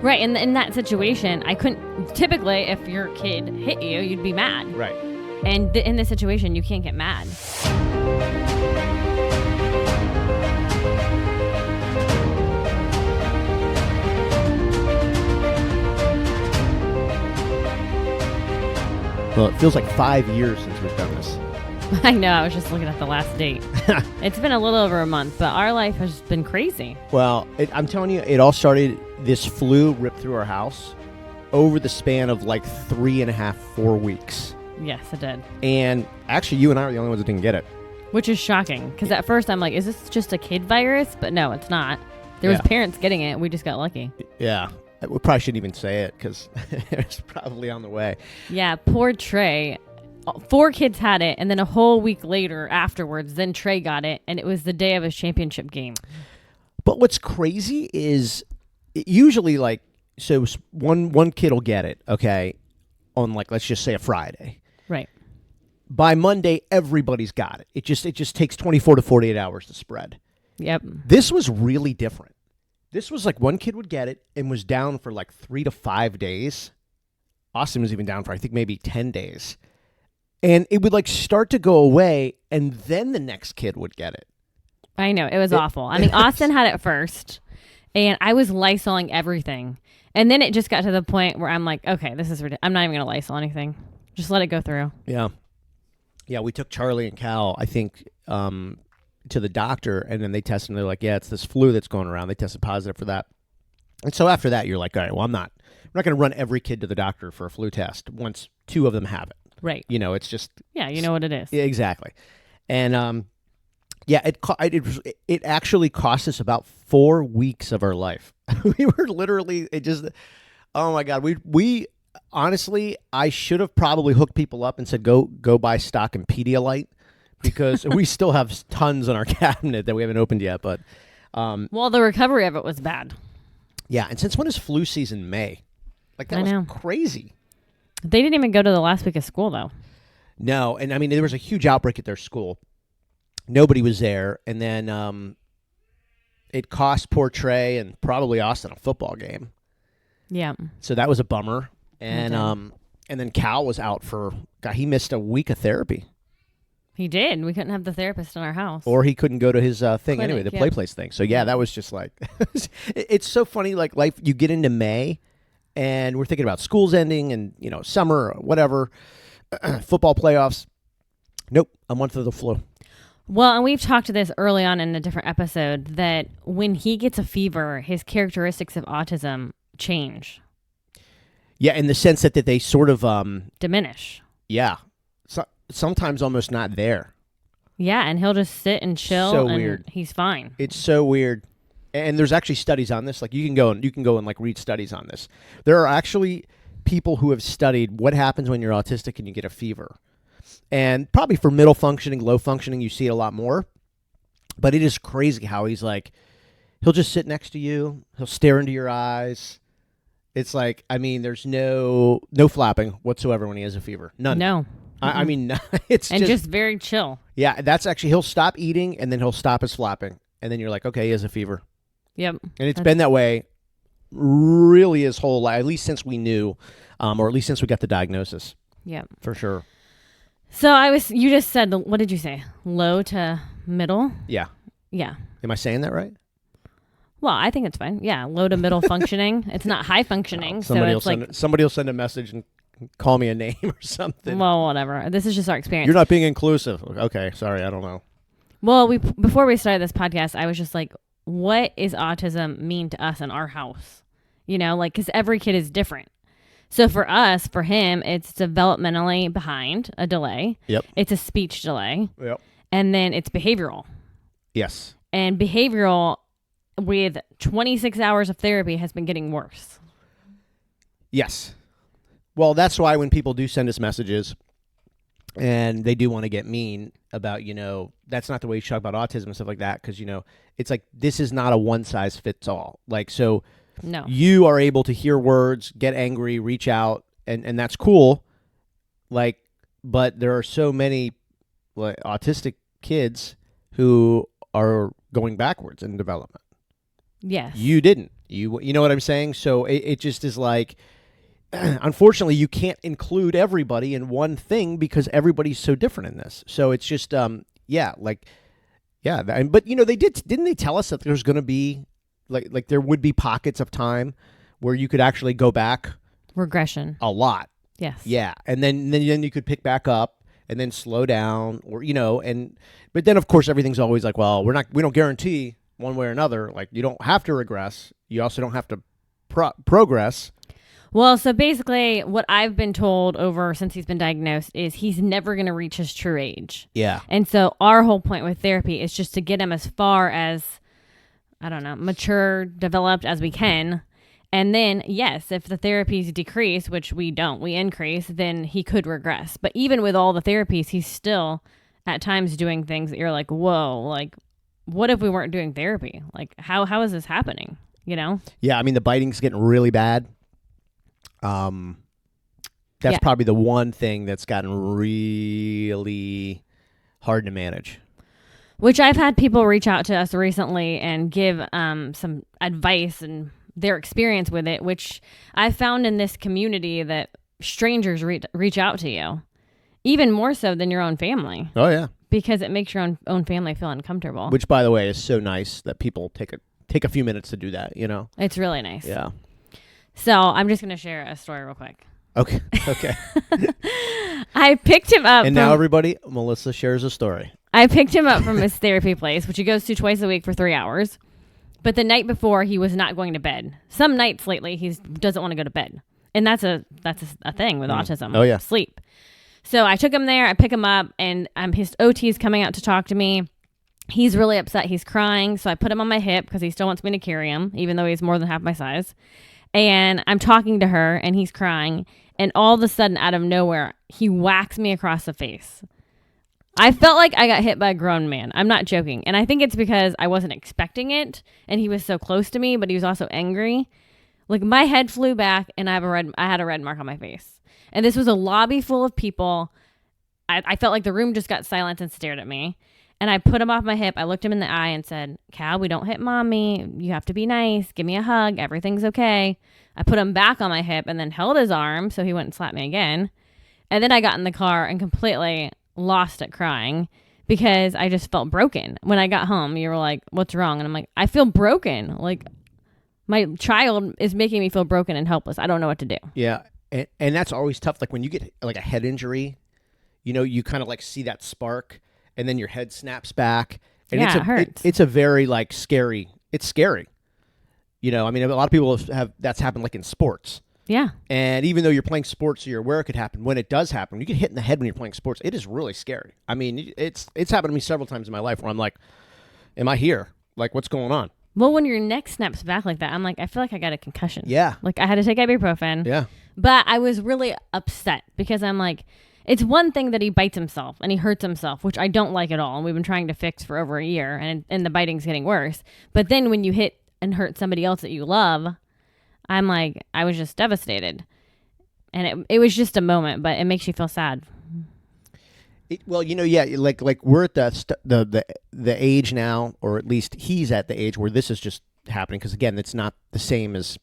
Right, and in that situation, I couldn't. Typically, if your kid hit you, you'd be mad. Right. And in this situation, you can't get mad. Well, it feels like 5 years since we've done this. I know, I was just looking at the last date. It's been a little over a month, but our life has been crazy. Well, I'm telling you, it all started, this flu ripped through our house over the span of like 3.5, 4 weeks. Yes, it did. And actually, you and I are the only ones that didn't get it. Which is shocking, because at first I'm like, is this just a kid virus? But no, it's not. There was parents getting it. We just got lucky. Yeah. We probably shouldn't even say it, because it's probably on the way. Yeah, poor Trey. 4 kids had it, and then a whole week later afterwards, then Trey got it, and it was the day of his championship game. But what's crazy is usually, like, so one kid will get it, okay, on, like, let's just say a Friday. Right. By Monday, everybody's got it. It just takes 24 to 48 hours to spread. Yep. This was really different. This was like one kid would get it and was down for like 3 to 5 days. Austin was even down for, I think, maybe 10 days. And it would like start to go away, and then the next kid would get it. I know. It was awful. I mean, Austin had it first, and I was Lysoling everything. And then it just got to the point where I'm like, okay, this is ridiculous. I'm not even going to Lysol anything. Just let it go through. Yeah. Yeah, we took Charlie and Cal, I think, to the doctor, and then they tested, and they're like, yeah, it's this flu that's going around. They tested positive for that. And so after that, you're like, all right, well, I'm not going to run every kid to the doctor for a flu test once 2 of them have it. Right. You know, it's just... Yeah, you know what it is. Yeah, exactly. And, yeah, it actually cost us about 4 weeks of our life. We were literally, oh my God, we honestly, I should have probably hooked people up and said, go buy stock in Pedialyte, because we still have tons on our cabinet that we haven't opened yet. But well, the recovery of it was bad. Yeah, and since when is flu season? May? Like, that was crazy. They didn't even go to the last week of school, though. No, and I mean, there was a huge outbreak at their school. Nobody was there, and then it cost poor Trey and probably Austin a football game. Yeah. So that was a bummer. And then Cal was out for, God, he missed a week of therapy. He did. We couldn't have the therapist in our house. Or he couldn't go to his thing Clinic, anyway, the play place thing. So yeah, that was just like, it's so funny, like life, you get into May and we're thinking about schools ending and, you know, summer or whatever, football playoffs. Nope, a month of the flu. Well, and we've talked to this early on in a different episode, that when he gets a fever, his characteristics of autism change. Yeah, in the sense that they sort of... diminish. Yeah. So, sometimes almost not there. Yeah, and he'll just sit and chill. So and weird. He's fine. It's so weird. And there's actually studies on this. Like, you can go and like read studies on this. There are actually people who have studied what happens when you're autistic and you get a fever. And probably for middle functioning, low functioning, you see it a lot more. But it is crazy how he's like, he'll just sit next to you. He'll stare into your eyes. It's like, I mean, there's no flapping whatsoever when he has a fever. None. No. I mean, it's just very chill. Yeah, that's actually, he'll stop eating and then he'll stop his flapping. And then you're like, okay, he has a fever. Yep. And it's been that way really his whole life, at least since we knew, or at least since we got the diagnosis. Yep. For sure. So you just said, what did you say? Low to middle? Yeah. Yeah. Am I saying that right? Well, I think it's fine. Yeah, low to middle functioning. It's not high functioning. Somebody will send a message and call me a name or something. Well, whatever. This is just our experience. You're not being inclusive. Okay, sorry, I don't know. Well, before we started this podcast, I was just like, what is autism mean to us in our house? You know, like, because every kid is different. So for us, for him, it's developmentally behind, a delay. Yep. It's a speech delay. Yep. And then it's behavioral. Yes. And behavioral, with 26 hours of therapy, has been getting worse. Yes. Well, that's why when people do send us messages and they do want to get mean about, you know, that's not the way you talk about autism and stuff like that, because, you know, it's like, this is not a one-size-fits-all. Like, so no, you are able to hear words, get angry, reach out, and that's cool. Like, but there are so many like autistic kids who are going backwards in development. Yes. You didn't. You know what I'm saying? So it just is like, unfortunately, you can't include everybody in one thing because everybody's so different in this. So it's just, yeah, like, yeah. But you know, didn't they tell us that there's going to be like there would be pockets of time where you could actually go back Regression. a lot. Yes. Yeah, and then you could pick back up and then slow down, or you know, but then of course everything's always like, well, we don't guarantee one way or another. Like you don't have to regress. You also don't have to progress. Well, so basically what I've been told over since he's been diagnosed is he's never going to reach his true age. Yeah. And so our whole point with therapy is just to get him as far as, I don't know, mature, developed as we can. And then, yes, if the therapies decrease, which we don't, we increase, then he could regress. But even with all the therapies, he's still at times doing things that you're like, whoa, like, what if we weren't doing therapy? Like, how is this happening? You know? Yeah, I mean, the biting's getting really bad. That's probably the one thing that's gotten really hard to manage. Which I've had people reach out to us recently and give some advice and their experience with it, which I found in this community that strangers reach out to you, even more so than your own family. Oh, yeah. Because it makes your own family feel uncomfortable. Which, by the way, is so nice that people take a few minutes to do that, you know? It's really nice. Yeah. So I'm just going to share a story real quick. Okay. I picked him up. And now, everybody, Melissa shares a story. I picked him up from his therapy place, which he goes to twice a week for 3 hours. But the night before, he was not going to bed. Some nights lately, he doesn't want to go to bed. And that's a thing with autism. Oh, yeah. Sleep. So I took him there. I pick him up, and his OT is coming out to talk to me. He's really upset. He's crying. So I put him on my hip because he still wants me to carry him, even though he's more than half my size. And I'm talking to her, and he's crying. And all of a sudden, out of nowhere, he whacks me across the face. I felt like I got hit by a grown man. I'm not joking. And I think it's because I wasn't expecting it, and he was so close to me, but he was also angry. Like, my head flew back, and I had a red mark on my face. And this was a lobby full of people. I felt like the room just got silent and stared at me. And I put him off my hip. I looked him in the eye and said, Cal, we don't hit mommy. You have to be nice. Give me a hug. Everything's okay. I put him back on my hip and then held his arm so he wouldn't slap me again. And then I got in the car and completely lost it crying because I just felt broken. When I got home, you were like, what's wrong? And I'm like, I feel broken. Like, my child is making me feel broken and helpless. I don't know what to do. Yeah. And that's always tough. Like when you get like a head injury, you know, you kind of like see that spark and then your head snaps back. And it hurts. It's a very like scary. It's scary. You know, I mean, a lot of people have that's happened like in sports. Yeah. And even though you're playing sports, you're aware it could happen. When it does happen, you get hit in the head when you're playing sports. It is really scary. I mean, it's happened to me several times in my life where I'm like, am I here? Like, what's going on? Well, when your neck snaps back like that, I'm like, I feel like I got a concussion. Yeah. Like, I had to take ibuprofen. Yeah. But I was really upset because I'm like, it's one thing that he bites himself and he hurts himself, which I don't like at all. And we've been trying to fix for over a year, and the biting's getting worse. But then when you hit and hurt somebody else that you love, I'm like, I was just devastated. And it was just a moment, but it makes you feel sad. Well, you know, yeah, like we're at the age now, or at least he's at the age where this is just happening. Because again, it's not the same as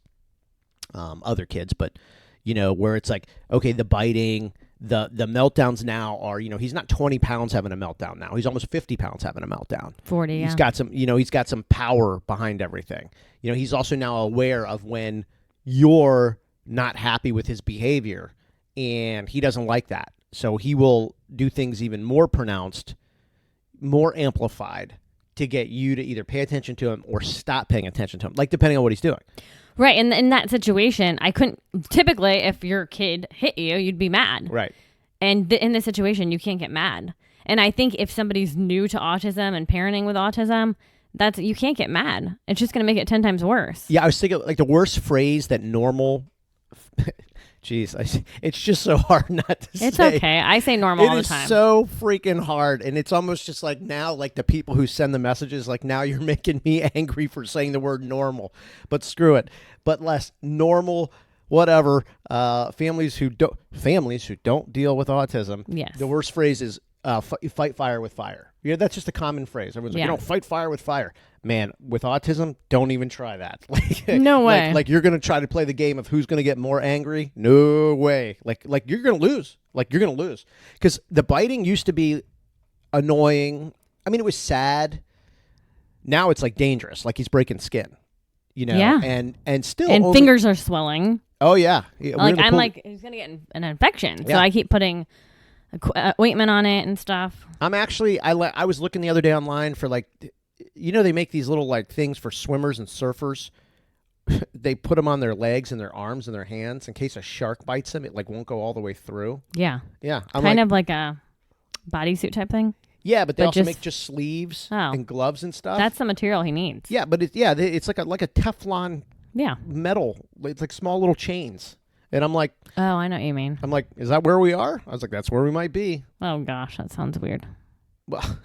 other kids, but you know, where it's like, okay, the biting, the meltdowns now are, you know, he's not 20 pounds having a meltdown now. He's almost 50 pounds having a meltdown. 40, yeah. He's got some, you know, he's got some power behind everything. You know, he's also now aware of when you're not happy with his behavior, and he doesn't like that. So he will do things even more pronounced, more amplified to get you to either pay attention to him or stop paying attention to him, like depending on what he's doing. Right. And in that situation, I couldn't, typically, if your kid hit you, you'd be mad. Right. And in this situation, you can't get mad. And I think if somebody's new to autism and parenting with autism, you can't get mad. It's just going to make it 10 times worse. Yeah, I was thinking like the worst phrase that normal. Jeez, it's just so hard not to say. It's okay. I say normal all the time. It is so freaking hard. And it's almost just like now, like the people who send the messages, like now you're making me angry for saying the word normal. But screw it. But less normal, whatever. Families who don't deal with autism. Yes. The worst phrase is, fight fire with fire. Yeah, that's just a common phrase. Everyone's like, Yeah. you don't fight fire with fire. Man, with autism, don't even try that. No way. Like you're gonna try to play the game of who's gonna get more angry. No way. Like you're gonna lose. Because the biting used to be annoying. I mean, it was sad. Now it's like dangerous. Like he's breaking skin. You know. Yeah. And still. And fingers are swelling. Oh yeah. Like I'm like he's gonna get an infection. So I keep putting ointment on it and stuff. I'm actually I was looking the other day online for like, they make these little like things for swimmers and surfers. They put them on their legs and their arms and their hands in case a shark bites them. It like won't go all the way through. Yeah. Yeah. Kind of like a bodysuit type thing. Yeah, but they also make just sleeves and gloves and stuff. That's the material he needs. Yeah, but it's like a Teflon metal. It's like small little chains. And I'm like, oh, I know what you mean. I'm like, is that where we are? I was like, that's where we might be. Oh gosh, that sounds weird. Well,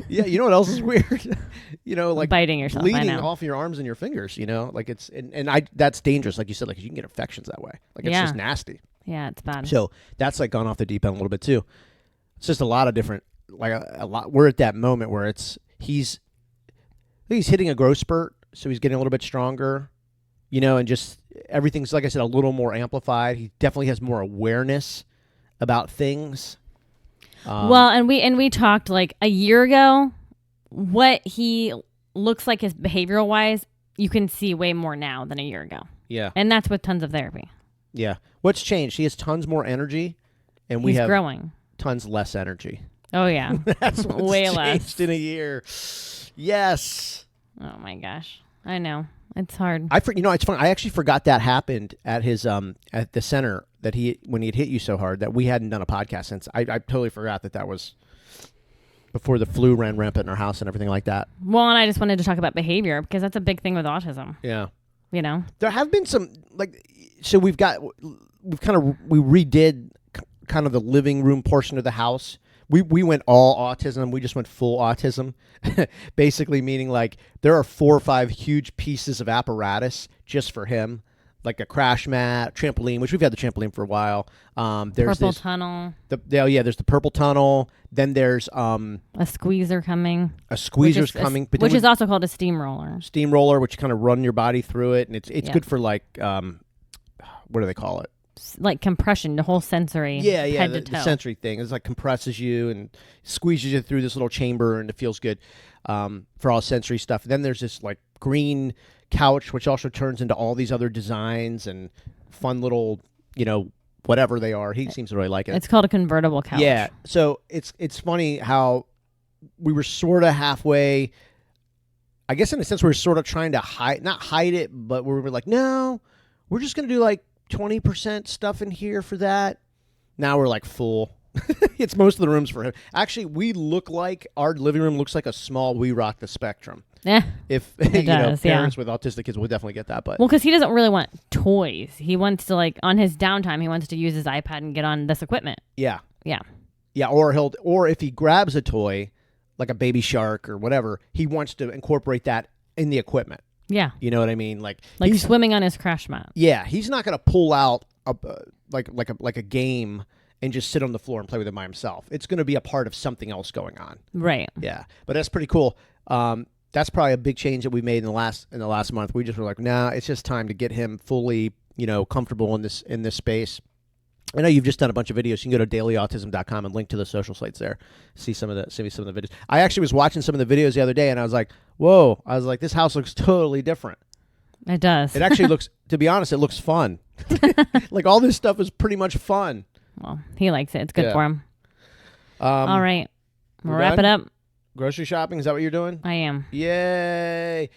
yeah, you know what else is weird? Like biting yourself, bleeding off your arms and your fingers. Like it's and that's dangerous. Like you said, like you can get infections that way. Like it's just nasty. Yeah, it's bad. So that's like gone off the deep end a little bit too. It's just a lot of different, like a lot. We're at that moment where he's hitting a growth spurt, so he's getting a little bit stronger. And just everything's, like I said, a little more amplified. He definitely has more awareness about things. Well, and we talked like a year ago, what he looks like his behavioral wise, you can see way more now than a year ago. Yeah. And that's with tons of therapy. Yeah. What's changed? He has tons more energy, and we have growing. Tons less energy. Oh, yeah. That's what's way changed less in a year. Yes. Oh, my gosh. I know. It's hard. It's funny. I actually forgot that happened at his at the center when he had hit you so hard that we hadn't done a podcast since. I totally forgot that was before the flu ran rampant in our house and everything like that. Well, and I just wanted to talk about behavior because that's a big thing with autism. Yeah. There have been some so we redid kind of the living room portion of the house. We went all autism. We just went full autism, basically meaning like there are 4 or 5 huge pieces of apparatus just for him, like a crash mat, trampoline, which we've had the trampoline for a while. There's purple tunnel. There's the purple tunnel. Then there's a squeezer coming. A squeezer's coming, which is also called a steamroller. Steamroller, which kind of run your body through it, and it's good for like what do they call it? Like compression, the whole sensory. Head to toe. The sensory thing. It's like compresses you and squeezes you through this little chamber, and it feels good for all sensory stuff. And then there's this like green couch, which also turns into all these other designs and fun little, whatever they are. He seems to really like it. It's called a convertible couch. Yeah. So it's funny how we were sort of halfway. I guess in a sense we were sort of trying to not hide it, but we were like, no, we're just gonna do like 20% stuff in here for that. Now we're like full. It's most of the rooms for him. Actually, our living room looks like a small We Rock the Spectrum. Yeah. If parents with autistic kids will definitely get that, but because he doesn't really want toys. He wants to on his downtime, he wants to use his iPad and get on this equipment. Yeah. Yeah. Yeah, or if he grabs a toy, like a baby shark or whatever, he wants to incorporate that in the equipment. Yeah. You know what I mean? Like he's swimming on his crash mat. Yeah, he's not going to pull out like a game and just sit on the floor and play with it by himself. It's going to be a part of something else going on. Right. Yeah, but that's pretty cool. That's probably a big change that we made in the last month. We just were like, nah, it's just time to get him fully, comfortable in this space. I know you've just done a bunch of videos. You can go to dailyautism.com and link to the social sites there. See some of the videos. I actually was watching some of the videos the other day, and I was like, whoa. I was like, this house looks totally different. It does. It actually looks, to be honest, it looks fun. Like all this stuff is pretty much fun. Well, he likes it. It's good for him. All right. We'll wrap it up. Grocery shopping, is that what you're doing? I am. Yay.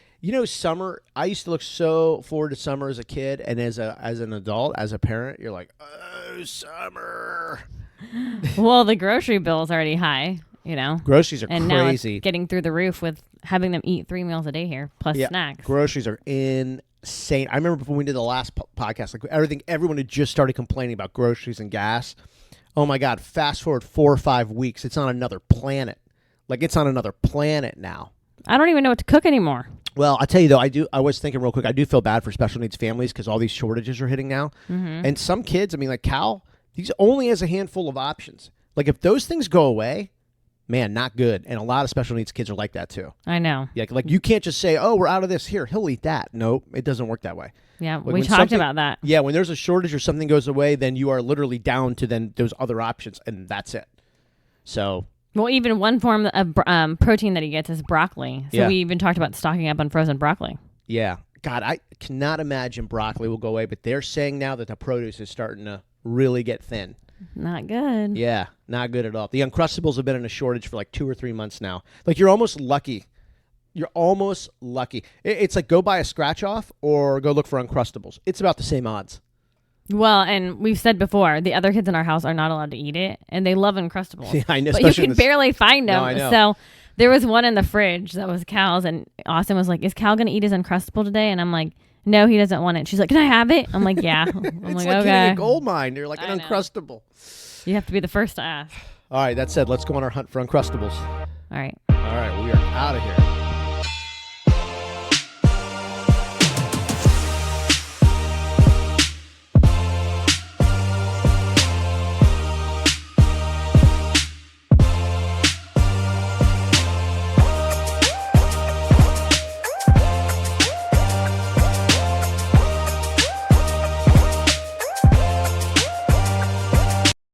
Summer, I used to look so forward to summer as a kid, and as an adult, as a parent, you're like, oh, summer. Well, the grocery bill is already high, Groceries are and crazy. Now it's getting through the roof with having them eat 3 meals a day here, plus snacks. Groceries are insane. I remember when we did the last podcast, like everyone had just started complaining about groceries and gas. Oh my God, fast forward 4 or 5 weeks, it's on another planet. Like it's on another planet now. I don't even know what to cook anymore. Well, I'll tell you though, I was thinking real quick, I do feel bad for special needs families because all these shortages are hitting now. Mm-hmm. And some kids, like Cal, he only has a handful of options. Like if those things go away, man, not good. And a lot of special needs kids are like that too. I know. Yeah, like you can't just say, "Oh, we're out of this. Here, he'll eat that." Nope, it doesn't work that way. Yeah, Like we when talked something- about that. Yeah, when there's a shortage or something goes away, then you are literally down to then those other options, and that's it. So, Well, even one form of protein that he gets is broccoli. So Yeah. we even talked about stocking up on frozen broccoli. yeah, God, I cannot imagine broccoli will go away, but they're saying now that the produce is starting to really get thin. Not good. Yeah, not good at all. The Uncrustables have been in a shortage for like 2 or 3 months now. Like you're almost lucky. You're almost lucky. It's like go buy a scratch off or go look for Uncrustables. It's about the same odds. Well, and we've said before, the other kids in our house are not allowed to eat it, and they love Uncrustables. Yeah, I know. But you especially in can this- barely find them. No, I know. So there was one in the fridge that was Cal's, and Austin was like, "Is Cal going to eat his Uncrustable today?" And I'm like, "No, he doesn't want it." She's like, "Can I have it?" I'm like, "Yeah." I'm It's like, like "Okay." hitting a gold mine. You're like I an know. Uncrustable. You have to be the first to ask. All right, that said, let's go on our hunt for Uncrustables. All right. All right, we are out of here.